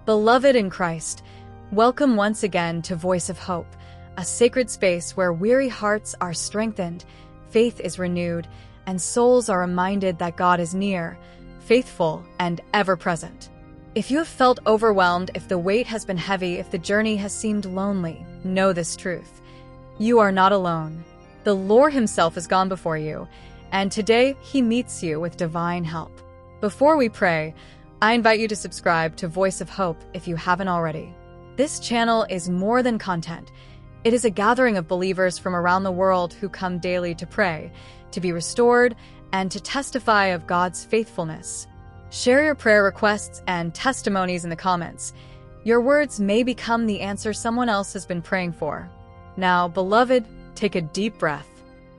Beloved in Christ, welcome once again to Voice of Hope, a sacred space where weary hearts are strengthened, faith is renewed, and souls are reminded that God is near, faithful, and ever-present. If you have felt overwhelmed, if the weight has been heavy, if the journey has seemed lonely, know this truth. You are not alone. The Lord Himself has gone before you, and today He meets you with divine help. Before we pray, I invite you to subscribe to Voice of Hope if you haven't already. This channel is more than content. It is a gathering of believers from around the world who come daily to pray, to be restored, and to testify of God's faithfulness. Share your prayer requests and testimonies in the comments. Your words may become the answer someone else has been praying for. Now, beloved, take a deep breath.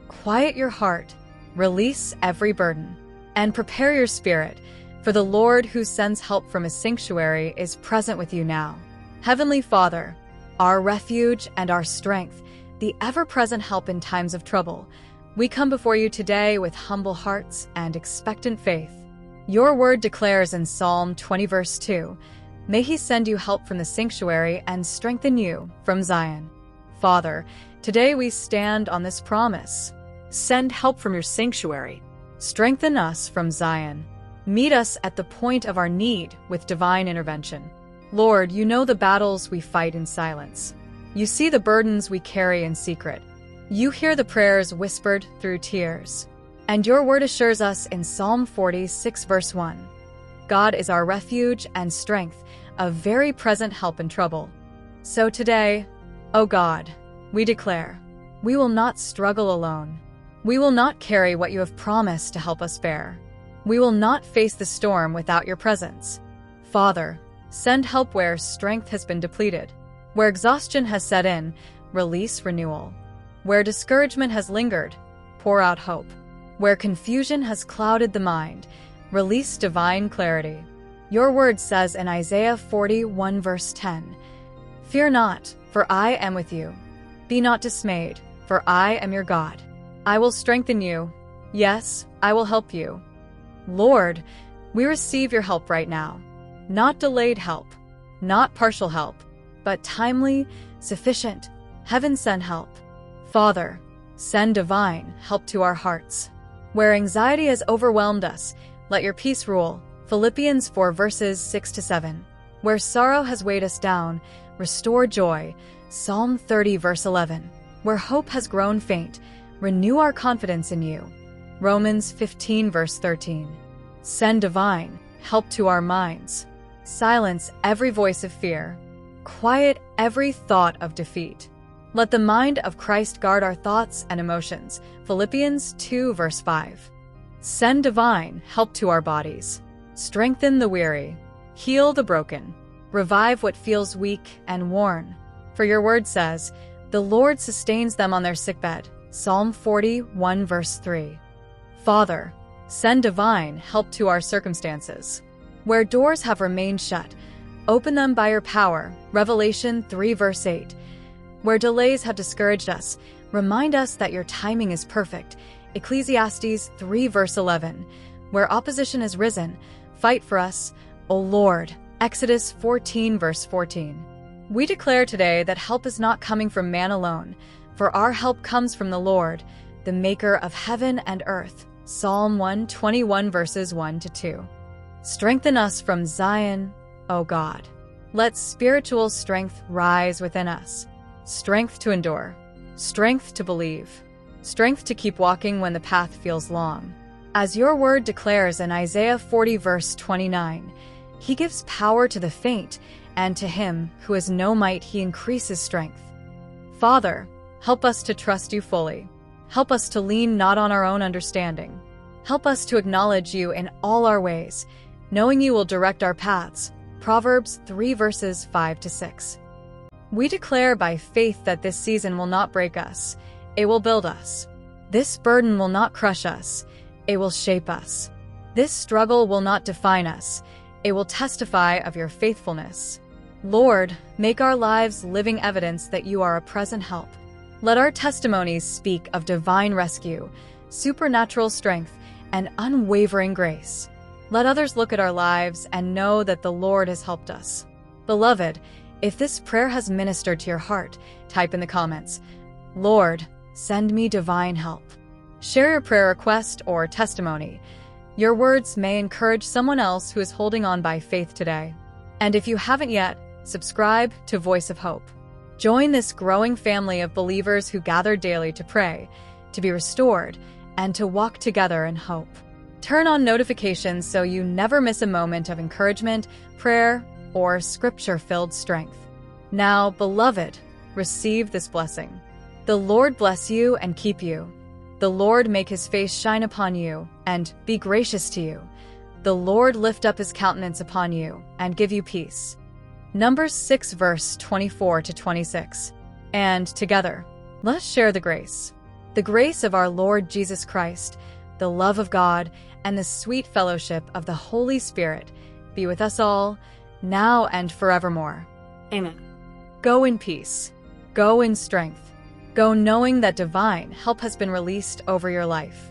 Quiet your heart, release every burden, and prepare your spirit, for the Lord who sends help from His sanctuary is present with you now. Heavenly Father, our refuge and our strength, the ever-present help in times of trouble, we come before you today with humble hearts and expectant faith. Your word declares in Psalm 20 verse 2, "May He send you help from the sanctuary and strengthen you from Zion." Father, today we stand on this promise. Send help from your sanctuary. Strengthen us from Zion. Meet us at the point of our need with divine intervention. Lord, you know the battles we fight in silence. You see the burdens we carry in secret. You hear the prayers whispered through tears. And your word assures us in Psalm 46 verse 1, "God is our refuge and strength, a very present help in trouble." So today, O God, we declare, we will not struggle alone. We will not carry what you have promised to help us bear. We will not face the storm without your presence. Father, send help where strength has been depleted. Where exhaustion has set in, release renewal. Where discouragement has lingered, pour out hope. Where confusion has clouded the mind, release divine clarity. Your word says in Isaiah 41 verse 10, "Fear not, for I am with you. Be not dismayed, for I am your God. I will strengthen you. Yes, I will help you." Lord, we receive your help right now. Not delayed help, not partial help, but timely, sufficient, heaven-sent help. Father, send divine help to our hearts. Where anxiety has overwhelmed us, let your peace rule. Philippians 4 verses 6 to 7. Where sorrow has weighed us down, restore joy. Psalm 30 verse 11. Where hope has grown faint, renew our confidence in you. Romans 15 verse 13. Send divine help to our minds. Silence every voice of fear. Quiet every thought of defeat. Let the mind of Christ guard our thoughts and emotions. Philippians 2 verse 5. Send divine help to our bodies. Strengthen the weary. Heal the broken. Revive what feels weak and worn. For your word says, "The Lord sustains them on their sickbed." Psalm 41 verse 3. Father, send divine help to our circumstances. Where doors have remained shut, open them by your power. Revelation 3 verse 8. Where delays have discouraged us, remind us that your timing is perfect. Ecclesiastes 3 verse 11. Where opposition has risen, fight for us, O Lord. Exodus 14 verse 14. We declare today that help is not coming from man alone, for our help comes from the Lord, the maker of heaven and earth. Psalm 121 verses 1 to 2. Strengthen us from Zion, O God. Let spiritual strength rise within us. Strength to endure. Strength to believe. Strength to keep walking when the path feels long. As your word declares in Isaiah 40 verse 29, He gives power to the faint, and to him who has no might He increases strength. Father, help us to trust you fully. Help us to lean not on our own understanding. Help us to acknowledge you in all our ways, knowing you will direct our paths. Proverbs 3 verses 5 to 6. We declare by faith that this season will not break us. It will build us. This burden will not crush us. It will shape us. This struggle will not define us. It will testify of your faithfulness. Lord, make our lives living evidence that you are a present help. Let our testimonies speak of divine rescue, supernatural strength, and unwavering grace. Let others look at our lives and know that the Lord has helped us. Beloved, if this prayer has ministered to your heart, type in the comments, "Lord, send me divine help." Share your prayer request or testimony. Your words may encourage someone else who is holding on by faith today. And if you haven't yet, subscribe to Voice of Hope. Join this growing family of believers who gather daily to pray, to be restored, and to walk together in hope. Turn on notifications so you never miss a moment of encouragement, prayer, or scripture-filled strength. Now, beloved, receive this blessing. The Lord bless you and keep you. The Lord make his face shine upon you and be gracious to you. The Lord lift up his countenance upon you and give you peace. Numbers 6 verse 24 to 26. And together, let's share the grace. The grace of our Lord Jesus Christ, the love of God, and the sweet fellowship of the Holy Spirit be with us all, now and forevermore. Amen. Go in peace. Go in strength. Go knowing that divine help has been released over your life.